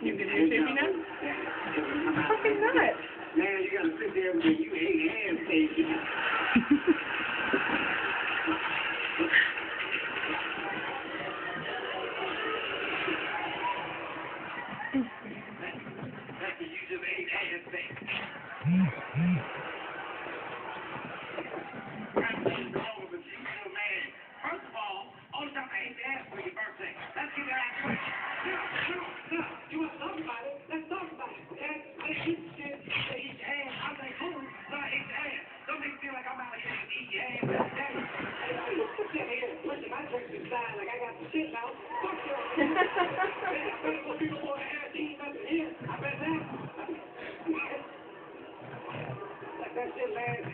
You can do shaky now? Fucking nuts. Man, you gotta sit there with you ate ass cake. That's what you just ate ass cake. First of all, only time I ate ass for your birthday. Let's get that out of the way. No. You want to talk about it? Let's talk about it, okay? I didn't eat shit to eat your ass. I was like, cool, so I ate your ass. Don't make me feel like I'm out here to eat your ass every day. Hey, sit here. Listen, my drinks inside like I got some shit now. Fuck you. Man, some people want to ass eat nothing here. I bet that. Like that shit last